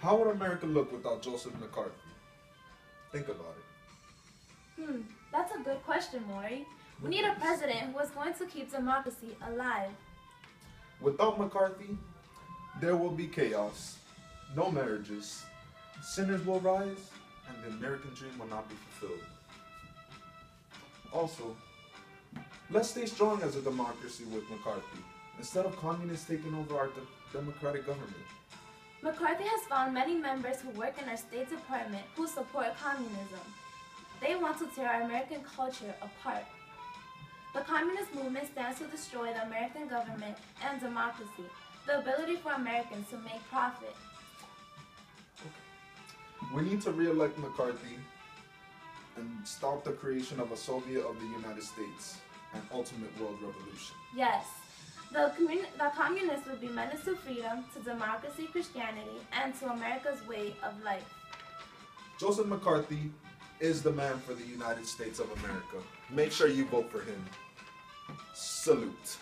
How would America look without Joseph McCarthy? Think about it. That's a good question, Maury. We need a president who is going to keep democracy alive. Without McCarthy, there will be chaos, no marriages, sinners will rise, and the American dream will not be fulfilled. Also, let's stay strong as a democracy with McCarthy, instead of communists taking over our democratic government. McCarthy has found many members who work in our State Department who support communism. They want to tear our American culture apart. The communist movement stands to destroy the American government and democracy, the ability for Americans to make profit. We need to re-elect McCarthy and stop the creation of a Soviet of the United States, an ultimate world revolution. Yes, the communists would be menace to freedom, to democracy, Christianity, and to America's way of life. Joseph McCarthy is the man for the United States of America. Make sure you vote for him. Salute.